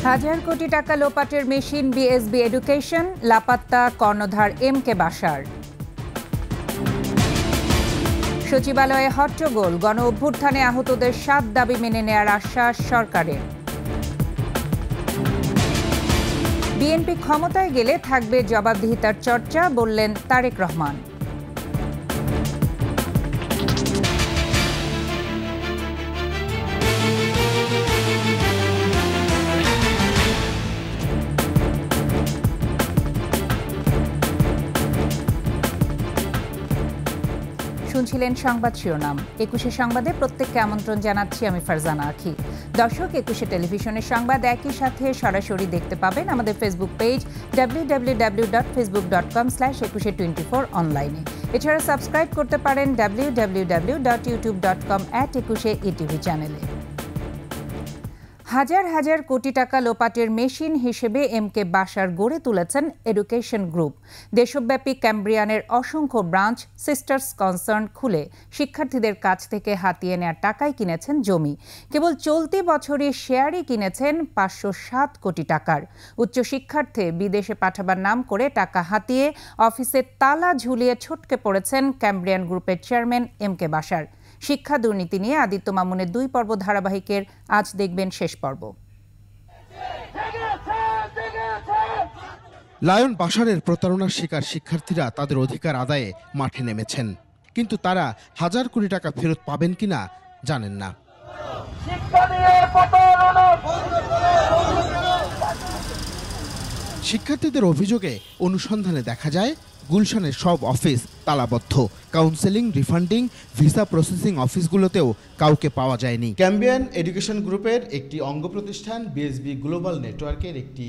হাজার কোটি টাকা লোপাটের মেশিন বিএসবি এডুকেশন, লাপাত্তা কর্ণধার এম.কে. বাশার। সচিবালয়ে হট্টগোল, গণ অভ্যুত্থানে আহতদের 7 দাবি মেনে নেয়ার আশ্বাস সরকারের। বিএনপি ক্ষমতায় গেলে থাকবে জবাবদিহিতার চর্চা, বললেন তারেক রহমান। শুনছিলেন সংবাদ শিরোনাম। 21শে সংবাদে প্রত্যেককে আমন্ত্রণ জানাচ্ছি আমি ফারজানা আখি। দর্শক, 21শে টেলিভিশনের সংবাদ একই সাথে সরাসরি দেখতে পাবেন আমাদের ফেসবুক পেজ www.facebook.com/2124 অনলাইনে। এছাড়া সাবস্ক্রাইব করতে পারেন www.youtube.com/21eTV চ্যানেলে। হাজার হাজার কোটি টাকা লোপাটের মেশিন হিসেবে এম.কে. বাশার গড়ে তুলেছেন এডুকেশন গ্রুপ। দেশব্যাপী ক্যাম্ব্রিয়ানের অসংখ্য ব্রাঞ্চ, সিস্টার্স কনসার্ন খুলে শিক্ষার্থীদের কাছ থেকে হাতিয়ে নেওয়ার টাকায় কিনেছেন জমি। কেবল চলতি বছরে শেয়ারই কিনেছেন 507 কোটি টাকার। উচ্চশিক্ষার্থে বিদেশে পাঠাবার নাম করে টাকা হাতিয়ে অফিসে তালা ঝুলিয়ে ছটকে পড়েছেন ক্যাম্ব্রিয়ান গ্রুপের চেয়ারম্যান এম.কে. বাশার। শিক্ষা দুর্নীতি নিয়ে আদিত্য মামুনের 2 পর্ব ধারাবাহিকের আজ দেখবেন শেষ পর্ব। লায়ন বাশারের প্রতারণার শিকার শিক্ষার্থীরা তাদের অধিকার আদায়ে মাঠে নেমেছেন, কিন্তু তারা হাজার কোটি টাকা ফেরত পাবেন কিনা জানেন না। শিক্ষার্থীদের অভিযোগে অনুসন্ধানে দেখা যায় গুলশানের সব অফিস তালাবদ্ধ। কাউন্সেলিং, রিফান্ডিং, ভিসা প্রসেসিং অফিসগুলোতেও কাউকে পাওয়া যায়নি। ক্যাম্বিয়ান এডুকেশন গ্রুপের একটি অঙ্গ প্রতিষ্ঠান বিএসবি গ্লোবাল নেটওয়ার্কের একটি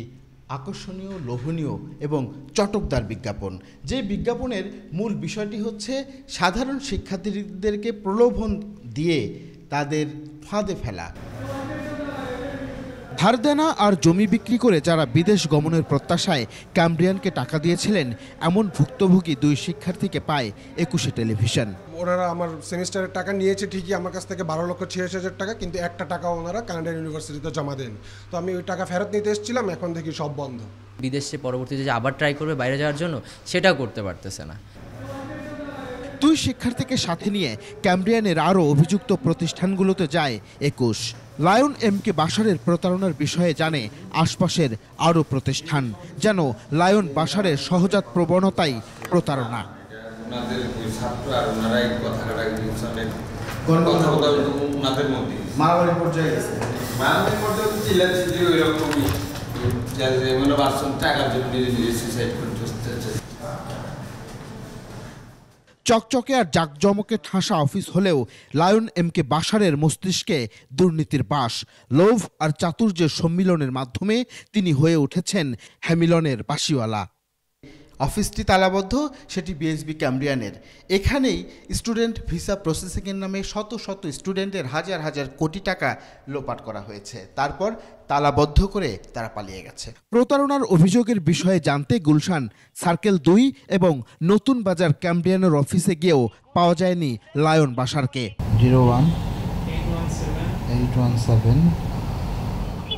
আকর্ষণীয়, লোভনীয় এবং চটকদার বিজ্ঞাপন। যে বিজ্ঞাপনের মূল বিষয়টি হচ্ছে সাধারণ শিক্ষার্থীদেরকে প্রলোভন দিয়ে তাদের ফাঁদে ফেলা। ধার দেনা আর জমি বিক্রি করে যারা বিদেশ গমনের প্রত্যাশায় ক্যাম্ব্রিয়ানকে টাকা দিয়েছিলেন, এমন ভুক্তভোগী 2 শিক্ষার্থীকে পায় 21শে টেলিভিশন। ওনারা আমার সেমিস্টারের টাকা নিয়েছে ঠিকই, আমার কাছ থেকে 12,86,000 টাকা, কিন্তু একটা টাকাও ওনারা কানাডিয়ান ইউনিভার্সিটিতে জমা দেন। তো আমি ওই টাকা ফেরত নিতে এসেছিলাম, এখন দেখি সব বন্ধ। বিদেশে পরবর্তীতে যে আবার ট্রাই করবে বাইরে যাওয়ার জন্য, সেটাও করতে পারতেছে না। 2 শিক্ষার্থীকে সাথে নিয়ে ক্যাম্ব্রিয়ানের আরও অভিযুক্ত প্রতিষ্ঠানগুলোতে যায় 21। Lion MK. বাশারের প্রতারণার বিষয়ে জানে আশপাশের আরও প্রতিষ্ঠান, যেন লায়ন বাশারের সহজাত প্রবণতাই প্রতারণা। চকচকে আর জাকজমকে ঠাসা অফিস হলেও লায়ন এম.কে. বাশারের মস্তিষ্কে দুর্নীতির বাস। লোভ আর চাতুর্যের সম্মিলনের মাধ্যমে তিনি হয়ে উঠেছেন হ্যামিলনের বাসিওয়ালা। অফিসটি তালাবদ্ধ, সেটি বিএসবি ক্যাম্ব্রিয়ানের। এখানেই স্টুডেন্ট ভিসা প্রসেসিংয়ের নামে শত শত স্টুডেন্টের হাজার হাজার কোটি টাকা লোপাট করা হয়েছে। তারপর তালাবদ্ধ করে তারা পালিয়ে গেছে। প্রতারণার অভিযোগের বিষয়ে জানতে গুলশান সার্কেল 2 এবং নতুন বাজার ক্যাম্ব্রিয়ানের অফিসে গিয়েও পাওয়া যায়নি লায়ন বাশারকে। 01817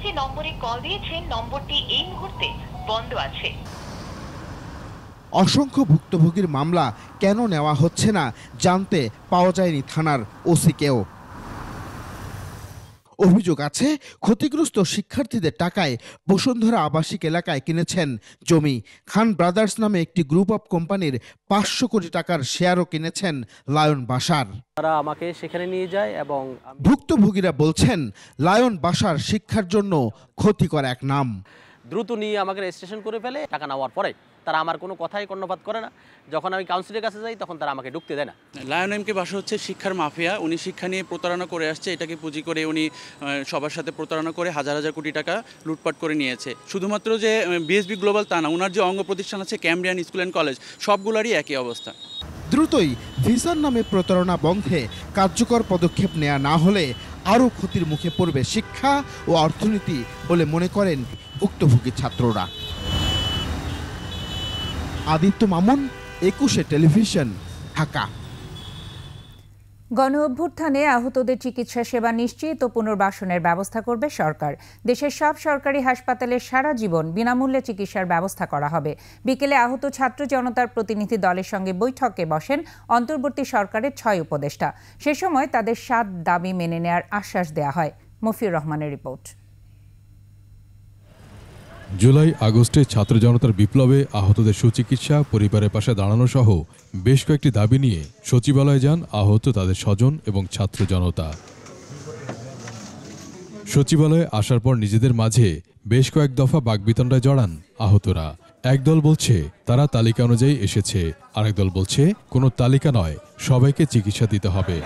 যে নম্বরে কল দিয়েছেন নম্বরটি এই মুহূর্তে বন্ধ আছে। অসংখ্য ভুক্তভোগীর মামলা কেন নেওয়া হচ্ছে না জানতে পাওয়া যায়নি থানার ওসিকেও। অভিযোগ আছে ক্ষতিগ্রস্ত শিক্ষার্থীদের টাকায় বসুন্ধরা আবাসিক এলাকায় কিনেছেন জমি। খান ব্রাদার্স নামে একটি গ্রুপ অফ কোম্পানির 500 কোটি টাকার শেয়ারও কিনেছেন লায়ন বাশার। তারা আমাকে সেখানে নিয়ে যায় এবং ভুক্তভোগীরা বলছেন লায়ন বাশার শিক্ষার জন্য ক্ষতিকর এক নাম। দ্রুত নিয়ে আমাকে রেজিস্ট্রেশন করে ফেলে, টাকা নেওয়ার পরে তারা আমার কোনো কথাই কর্ণপাত করে না। যখন আমি কাউন্সিলের কাছে যাই তখন তারা আমাকে ঢুকতে দেয় না। Lion MK. বাশার হচ্ছে শিক্ষার মাফিয়া। উনি শিক্ষা নিয়ে প্রতারণা করে আসছে, এটাকে পুঁজি করে উনি সবার সাথে প্রতারণা করে হাজার হাজার কোটি টাকা লুটপাট করে নিয়েছে। শুধুমাত্র যে বিএসবি গ্লোবাল তা না, ওনার যে অঙ্গ প্রতিষ্ঠান আছে ক্যাম্ব্রিয়ান স্কুল অ্যান্ড কলেজ, সবগুলারই একই অবস্থা। দ্রুতই ভিসার নামে প্রতারণা বন্ধে কার্যকর পদক্ষেপ নেওয়া না হলে আরও ক্ষতির মুখে পড়বে শিক্ষা ও অর্থনীতি বলে মনে করেন ভুক্তভোগী ছাত্ররা। আদিত্য মামুন, 21শে টেলিভিশন, ঢাকা। গণ অভ্যুত্থানে আহতদের চিকিৎসা সেবা নিশ্চিত ও পুনর্বাসনের ব্যবস্থা করবে সরকার। দেশের সব সরকারি হাসপাতালে সারা জীবন বিনামূল্যে চিকিৎসার ব্যবস্থা করা হবে। বিকেলে আহত ছাত্র জনতার প্রতিনিধি দলের সঙ্গে বৈঠকে বসেন অন্তর্বর্তী সরকারের 6 উপদেষ্টা। সে সময় তাদের 7 দাবি মেনে নেয়ার আশ্বাস দেয়া হয়। মফিউর রহমানের রিপোর্ট। জুলাই আগস্টে ছাত্র জনতার বিপ্লবে আহতদের সুচিকিৎসা, পরিবারের পাশে দাঁড়ানো সহ বেশ কয়েকটি দাবি নিয়ে সচিবালয়ে যান আহত তাদের স্বজন এবং ছাত্র জনতা। সচিবালয়ে আসার পর নিজেদের মাঝে বেশ কয়েক দফা বাকবিতণ্ডায় জড়ান আহতরা। একদল বলছে তারা তালিকা অনুযায়ী এসেছে, আরেক দল বলছে কোনো তালিকা নয়, সবাইকে চিকিৎসা দিতে হবে।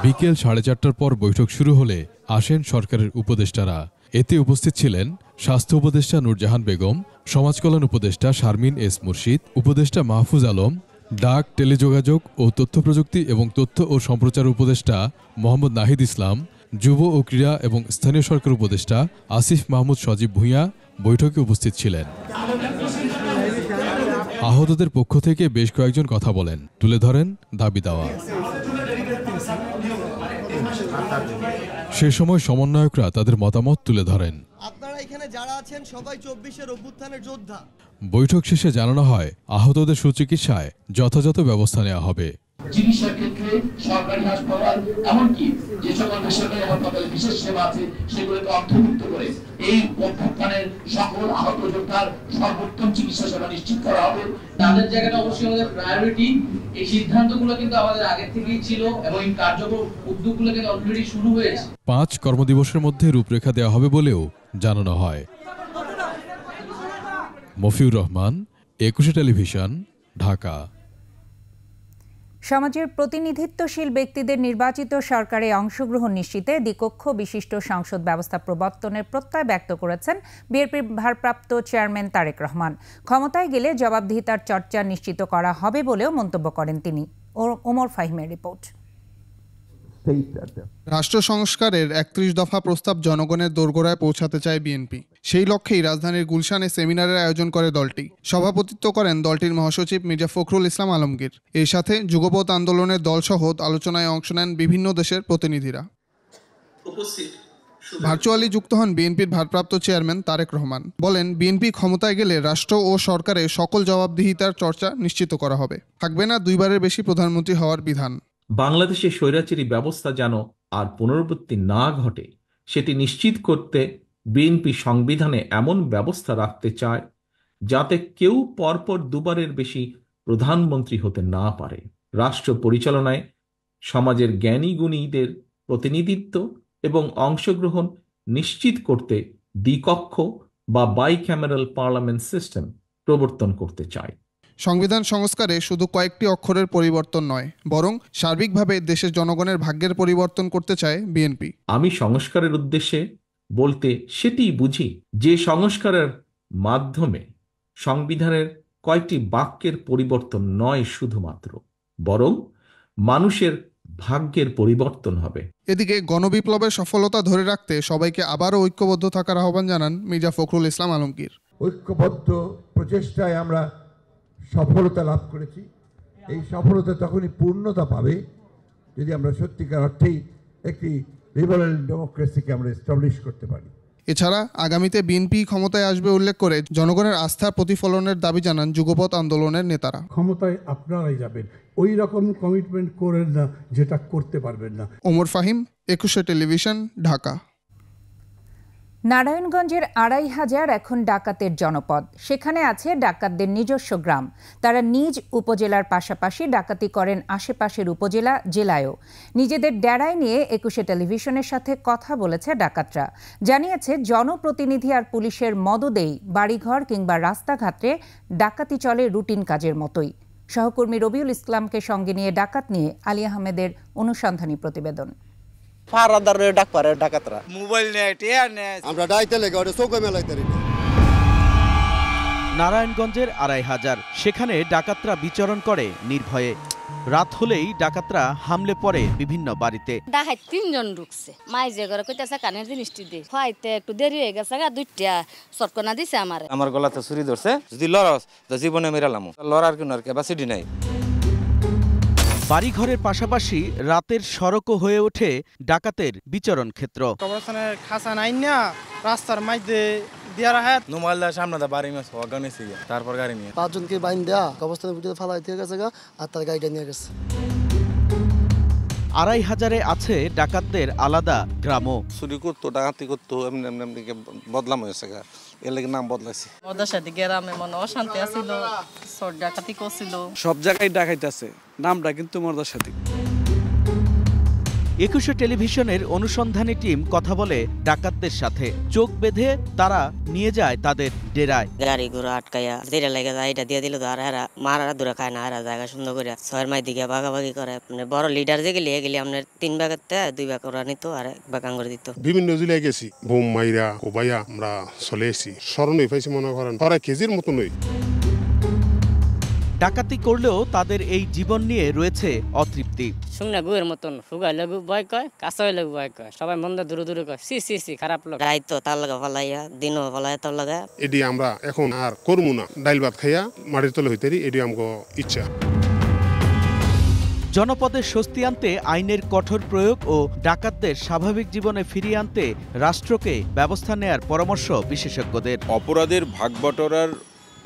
বিকেল 4:30টার পর বৈঠক শুরু হলে আসেন সরকারের উপদেষ্টারা। এতে উপস্থিত ছিলেন স্বাস্থ্য উপদেষ্টা নূরজাহান বেগম, সমাজ কল্যাণ উপদেষ্টা শারমিন এস মুর্শিদ, উপদেষ্টা মাহফুজ আলম, ডাক, টেলিযোগাযোগ ও তথ্য প্রযুক্তি এবং তথ্য ও সম্প্রচার উপদেষ্টা মোহাম্মদ নাহিদ ইসলাম, যুব ও ক্রীড়া এবং স্থানীয় সরকার উপদেষ্টা আসিফ মাহমুদ সজীব ভূঁইয়া বৈঠকে উপস্থিত ছিলেন। আহতদের পক্ষ থেকে বেশ কয়েকজন কথা বলেন, তুলে ধরেন দাবি দেওয়া। সে সময় সমন্বয়করা তাদের মতামত তুলে ধরেন। আপনারা এখানে যারা আছেন সবাই 24-এর অভ্যুত্থানের যোদ্ধা। বৈঠক শেষে জানানো হয় আহতদের সুচিকিৎসায় যথাযথ ব্যবস্থা নেওয়া হবে। চিকিৎসার ক্ষেত্রে সরকারি হাসপাতাল, এমনকি যে সকল বেসরকারি হাসপাতালে বিশেষ সেবা আছে সেগুলোকে অন্তর্ভুক্ত করে এই অভ্যুত্থানের সকল আহত যোদ্ধার সর্বোত্তম চিকিৎসা সেবা নিশ্চিত করা হবে। তাদের জায়গাটা অবশ্যই আমাদের প্রায়োরিটি। এই সিদ্ধান্তগুলো কিন্তু আমাদের আগে থেকেই ছিল এবং এই কার্যকর উদ্যোগগুলো কিন্তু অলরেডি শুরু হয়েছে। 5 কর্মদিবসের মধ্যে রূপরেখা দেওয়া হবে বলেও জানানো হয়। মফিউর রহমান, 21 টেলিভিশন, ঢাকা। সমাজের প্রতিনিধিত্বশীল ব্যক্তিদের নির্বাচিত সরকারে অংশগ্রহণ নিশ্চিতে দ্বিকক্ষ বিশিষ্ট সংসদ ব্যবস্থা প্রবর্তনের প্রত্যয় ব্যক্ত করেছেন বিএনপির ভারপ্রাপ্ত চেয়ারম্যান তারেক রহমান। ক্ষমতায় গেলে জবাবদিহিতার চর্চা নিশ্চিত করা হবে বলেও মন্তব্য করেন তিনি। ওমর ফাহিমের রিপোর্ট। রাষ্ট্র সংস্কারের 31 দফা প্রস্তাব জনগণের দোরগোড়ায় পৌঁছাতে চায় বিএনপি। সেই লক্ষ্যেই রাজধানীর গুলশানে সেমিনারের আয়োজন করে দলটি। সভাপতিত্ব করেন দলটির মহাসচিব মির্জা ফখরুল ইসলাম আলমগীর। এর সাথে যুগপৎ আন্দোলনের দলসহ আলোচনায় অংশ নেন বিভিন্ন দেশের প্রতিনিধিরা। ভার্চুয়ালি যুক্ত হন বিএনপির ভারপ্রাপ্ত চেয়ারম্যান তারেক রহমান। বলেন, বিএনপি ক্ষমতায় গেলে রাষ্ট্র ও সরকারের সকল জবাবদিহিতার চর্চা নিশ্চিত করা হবে। থাকবে না 2 বারের বেশি প্রধানমন্ত্রী হওয়ার বিধান। বাংলাদেশের স্বৈরাচারী ব্যবস্থা যেন আর পুনরাবৃত্তি না ঘটে সেটি নিশ্চিত করতে বিএনপি সংবিধানে এমন ব্যবস্থা রাখতে চায় যাতে কেউ পরপর 2 বারের বেশি প্রধানমন্ত্রী হতে না পারে। রাষ্ট্র পরিচালনায় সমাজের জ্ঞানী গুণীদের প্রতিনিধিত্ব এবং অংশগ্রহণ নিশ্চিত করতে দ্বিকক্ষ বা বাইক্যামেরাল পার্লামেন্ট সিস্টেম প্রবর্তন করতে চায়। সংবিধান সংস্কারে শুধু কয়েকটি অক্ষরের পরিবর্তন নয়, বরং সার্বিকভাবে দেশের জনগণের ভাগ্যের পরিবর্তন করতে চায় বিএনপি। আমি সংস্কারের উদ্দেশ্যে বলতে সেটি বুঝি যে সংস্কারের মাধ্যমে সংবিধানের কয়েকটি বাক্যের পরিবর্তন নয় শুধুমাত্র, বরং মানুষের ভাগ্যের পরিবর্তন হবে। এদিকে গণবিপ্লবের সফলতা ধরে রাখতে সবাইকে আবারও ঐক্যবদ্ধ থাকার আহ্বান জানান মির্জা ফখরুল ইসলাম আলমগীর। ঐক্যবদ্ধ প্রচেষ্টায় আমরা সফলতা লাভ করেছি। এই সফলতা তখনই পূর্ণতা পাবে যদি আমরা সত্যিকার অর্থেই একটি লিবারেল ডেমোক্রেসিকে আমরা এস্টাবলিশ করতে পারি। এছাড়া আগামীতে বিএনপি ক্ষমতায় আসবে উল্লেখ করে জনগণের আস্থার প্রতিফলনের দাবি জানান যুগপৎ আন্দোলনের নেতারা। ক্ষমতায় আপনারাই যাবেন, ওই রকম কমিটমেন্ট করেন না যেটা করতে পারবেন না। ওমর ফাহিম, 21 টেলিভিশন, ঢাকা। নারায়ণগঞ্জের 2500 এখন ডাকাতের জনপদ। সেখানে আছে ডাকাতদের নিজস্ব গ্রাম। তারা নিজ উপজেলার পাশাপাশি ডাকাতি করেন আশেপাশের উপজেলা, জেলায়ও। নিজেদের ডেরায় নিয়ে 21 টেলিভিশনের সাথে কথা বলেছে ডাকাতরা। জানিয়েছে, জনপ্রতিনিধি আর পুলিশের মদদেই বাড়িঘর কিংবা রাস্তাঘাটে ডাকাতি চলে রুটিন কাজের মতোই। সহকর্মী রবিউল ইসলামকে সঙ্গে নিয়ে ডাকাত নিয়ে আলী আহমেদের অনুসন্ধানী প্রতিবেদন। নারায়ণগঞ্জের ২৫০০, সেখানে ডাকাতরা বিচরণ করে নির্ভয়ে। রাত হলেই ডাকাতরা হামলে পড়ে বিভিন্ন বাড়িতে। ডাকাত ৩ জন ঢুকছে, মাই যে ঘরে কইতাছে কানের জিনিসটি দে, হয়তো একটু দেরি হয়ে গেছে, দুইটা শটকনা দিছে আমার গলাতে ছুরি ধরছে, যদি লড়াস তো জীবনে মেরালাম, লড়ার কোনো ক্যাপাসিটি নাই। বাড়িঘরের পাশাপাশি রাতের সড়কও হয়ে ওঠে ডাকাতের বিচরণ ক্ষেত্র। কবরস্থানের খাসা নাই না, রাস্তার মাঝে দিয়া রাখে নোমালদা সামনে দা বাড়ি মাছ ওয়াগন এসে গিয়া তারপর গাড়ি নিয়ে 5 জনকে বাইন দেয়া কবরস্থানের ভিতরে ফালাই দিয়ে গেছে আর তার গাড়িটা নিয়ে গেছে। ২৫০০-এ আছে ডাকাতদের আলাদা গ্রামও। চুরি করতো, ডাকাতি করতো, এমনি বদলাম হয়েছে, এর লাগে নাম বদলাইছে। ওদের সাথে গ্রামে মনে অশান্তি আছিল, চোর ডাকাতি করছিল। সব জায়গায় ডাকাইতেছে, নামটা কিন্তু মর্দার সাথে। ২১শে টেলিভিশনের অনুসন্ধানী টিম কথা বলে ডাকাতদের সাথে। চোখ বেঁধে তারা নিয়ে যায় তাদের ডেরায়। গাড়ি ঘোড়া আটকাইয়া যেটা লেগে যায় এটা দিয়ে দিল, আর এরা মারা দূরে খায় না, এরা জায়গা সুন্দর করে 6 মাই দিকে ভাগাভাগি করে। মানে বড় লিডার যে গেলে আপনার 3 ভাগের 2 ভাগ ওরা নিত আর 1 ভাগ আঙ্গুর দিত। বিভিন্ন জেলায় গেছি, বোম মাইরা কোবাইয়া আমরা চলে এসেছি। স্মরণই পাইছি মনে করেন 2 কেজির মতো নই। ডাকাতি করলেও তাদের এই জীবন নিয়ে রয়েছে অতৃপ্তি। শুকনা গুয়ের মতন ফুগাইলে ভয় কয়, কাঁচা হইলে ভয় কয়, সবাই মন দূরে দূরে কয় সি সি সি খারাপ লোক। রাইত তার লাগা ফালাইয়া, দিনও ফালাইয়া তার লাগা। এডি আমরা এখন আর করবো না, ডাইল ভাত খাইয়া মাটির তলে হইতেরি, এডি আমগো ইচ্ছা। জনপদের স্বস্তি আনতে আইনের কঠোর প্রয়োগ ও ডাকাতদের স্বাভাবিক জীবনে ফিরিয়ে আনতে রাষ্ট্রকে ব্যবস্থা নেয়ার পরামর্শ বিশেষজ্ঞদের। অপরাধের ভাগবটরার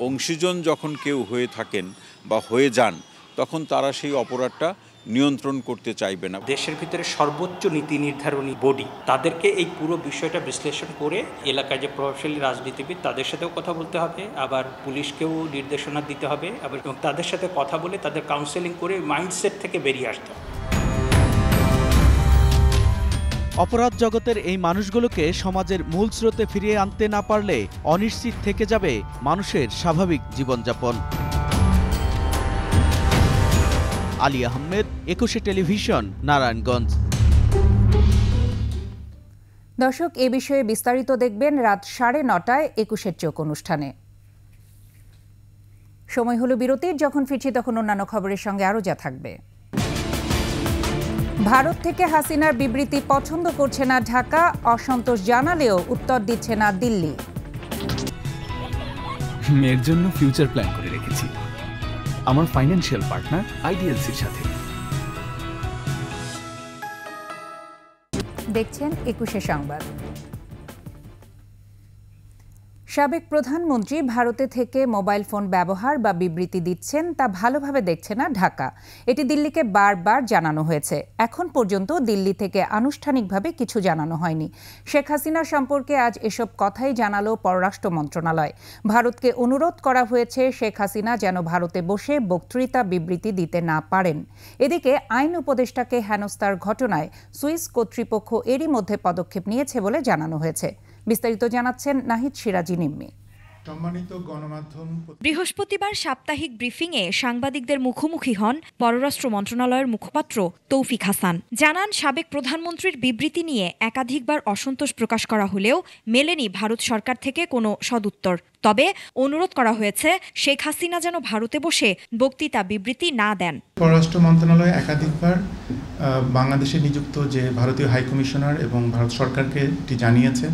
অংশীজন যখন কেউ হয়ে থাকেন বা হয়ে যান, তখন তারা সেই অপরাধটা নিয়ন্ত্রণ করতে চাইবে না। দেশের ভিতরে সর্বোচ্চ নীতি নির্ধারণী বডি, তাদেরকে এই পুরো বিষয়টা বিশ্লেষণ করে এলাকায় যে প্রভাবশালী রাজনীতিবিদ তাদের সাথেও কথা বলতে হবে, আবার পুলিশকেও নির্দেশনা দিতে হবে, এবং তাদের সাথে কথা বলে তাদের কাউন্সেলিং করে মাইন্ডসেট থেকে বেরিয়ে আসতে হবে। অপরাধ জগতের এই মানুষগুলোকে সমাজের মূল স্রোতে ফিরিয়ে আনতে না পারলে অনিশ্চিত থেকে যাবে মানুষের স্বাভাবিক জীবনযাপন। আলী আহমেদ, ২১শে টেলিভিশন, নারায়ণগঞ্জ। দর্শক, এ বিষয়ে বিস্তারিত দেখবেন রাত 9:30টায় ২১এর চোখ অনুষ্ঠানে। সময় হলো বিরতির, যখন ফিরছি তখন অন্যান্য খবরের সঙ্গে আরও যা থাকবে। ভারত থেকে হাসিনার বিবৃতি পছন্দ করছে না ঢাকা, অসন্তোষ জানালেও উত্তর দিচ্ছে না দিল্লি। মেয়ের জন্য ফিউচার প্ল্যান করে রেখেছি আমার ফাইন্যান্সিয়াল পার্টনার আইডিএলসির সাথে। দেখছেন ২১শে সংবাদ। সাবেক প্রধানমন্ত্রী ভারতে থেকে মোবাইল ফোন ব্যবহার বা বিবৃতি দিচ্ছেন তা ভালোভাবে দেখছে না ঢাকা। এটি দিল্লিকে বারবার জানানো হয়েছে। এখন পর্যন্ত দিল্লি থেকে আনুষ্ঠানিকভাবে কিছু জানানো হয়নি। শেখ হাসিনা সম্পর্কে আজ এসব কথাই জানালো পররাষ্ট্র মন্ত্রণালয়। ভারতকে অনুরোধ করা হয়েছে শেখ হাসিনা যেন ভারতে বসে বক্তৃতা বিবৃতি দিতে না পারেন। এদিকে আইন উপদেষ্টাকে হেনস্থার ঘটনায় সুইস কর্তৃপক্ষ এরই মধ্যে পদক্ষেপ নিয়েছে বলে জানানো হয়েছে। বিস্তারিত জানাচ্ছেন নাহিদ সিরাজি নিম্মি। বৃহস্পতিবার সাপ্তাহিক ব্রিফিংয়ে সাংবাদিকদের মুখোমুখি হন পররাষ্ট্র মন্ত্রণালয়ের মুখপাত্র তৌফিক হাসান। জানান, সাবেক প্রধানমন্ত্রীর বিবৃতি নিয়ে একাধিকবার অসন্তোষ প্রকাশ করা হলেও মেলেনি ভারত সরকার থেকে কোনো সদুত্তর। তবে অনুরোধ করা হয়েছে শেখ হাসিনা যেন ভারতে বসে বক্তৃতা বিবৃতি না দেন। পররাষ্ট্র মন্ত্রণালয় একাধিকবার বাংলাদেশে নিযুক্ত যে ভারতীয় হাইকমিশনার এবং ভারত সরকারকে এটি জানিয়েছে,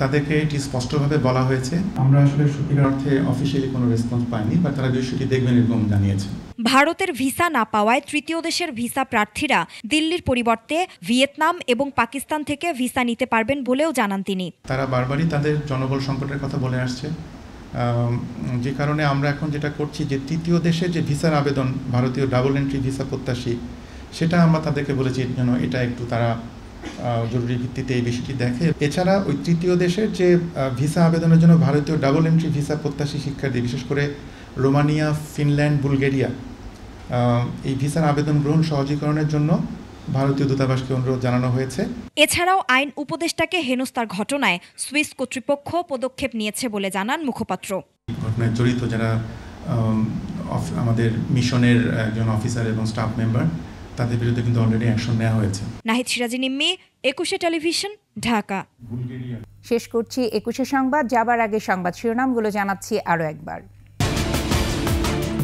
তাদেরকে এটি স্পষ্টভাবে বলা হয়েছে। আমরা আসলে সত্যিকার অর্থে অফিসিয়ালি কোনো রেসপন্স পাইনি, বা তারা বিষয়টি দেখবেন এরকম জানিয়েছে। ভারতের ভিসা না পাওয়ায় তৃতীয় দেশের ভিসা প্রার্থীরা দিল্লির পরিবর্তে ভিয়েতনাম এবং পাকিস্তান থেকে ভিসা নিতে পারবেন বলেও জানান তিনি। তারা বারবারই তাদের জনবল সংকটের কথা বলে আসছে, যে কারণে আমরা এখন যেটা করছি যে তৃতীয় দেশের যে ভিসার আবেদন, ভারতীয় ডাবল এন্ট্রি ভিসা প্রত্যাশী, সেটা আমরা তাদেরকে বলেছি যেন এটা একটু তারা জরুরি ভিত্তিতে এই বিষয়টি দেখে। এছাড়া ওই তৃতীয় দেশের যে ভিসা আবেদনের জন্য ভারতীয় ডাবল এন্ট্রি ভিসা প্রত্যাশী শিক্ষার্থী, বিশেষ করে রোমানিয়া, ফিনল্যান্ড, বুলগেরিয়া, এই ভিসার আবেদন গ্রহণ সহজীকরণের জন্য ভারতীয় দূতাবাসকে অনুরোধ জানানো হয়েছে। এছাড়াও আইন উপদেষ্টাকে হেনস্থার ঘটনায় সুইস কর্তৃপক্ষ পদক্ষেপ নিয়েছে বলে জানান মুখপাত্র। ঘটনায় জড়িত যারা আমাদের মিশনের একজন অফিসার এবং স্টাফ মেম্বার, তাদের বিরুদ্ধে কিন্তু অলরেডি অ্যাকশন নেওয়া হয়েছে। নাহিদ সিরাজি নিম্মি, ২১শে টেলিভিশন, ঢাকা। শেষ করছি 21 সংবাদ। যাবার আগে সংবাদ শিরোনামগুলো জানাচ্ছি আরও একবার।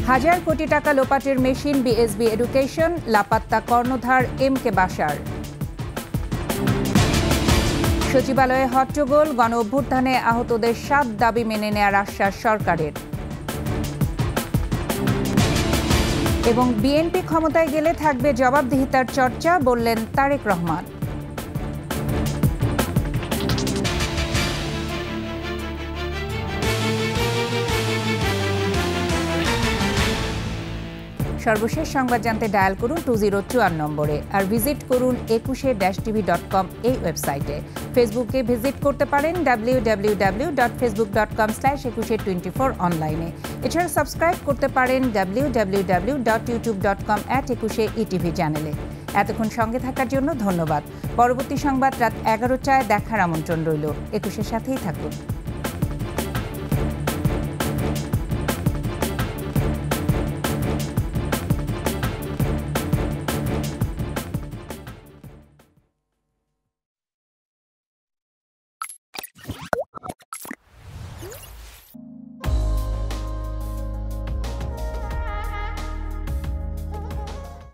হাজার কোটি টাকা লোপাটের মেশিন বিএসবি এডুকেশন, লাপাত্তা কর্ণধার এমকে বাশার। সচিবালয়ে হট্টগোল, গণ অভ্যুত্থানে আহতদের 7 দাবি মেনে নেওয়ার আশ্বাস সরকারের। এবং বিএনপি ক্ষমতায় গেলে থাকবে জবাবদিহিতার চর্চা, বললেন তারেক রহমান। সর্বশেষ সংবাদ জানতে ডায়াল করুন 2054 নম্বরে, আর ভিজিট করুন 21-tv.com এই ওয়েবসাইটে। ফেসবুকে ভিজিট করতে পারেন www.facebook.com/2124 অনলাইনে। এছাড়া সাবস্ক্রাইব করতে পারেন www.youtube.com/21etv চ্যানেলে। এতক্ষণ সঙ্গে থাকার জন্য ধন্যবাদ। পরবর্তী সংবাদ রাত 11টায় দেখার আমন্ত্রণ রইল। 21-এর সাথেই থাকুন।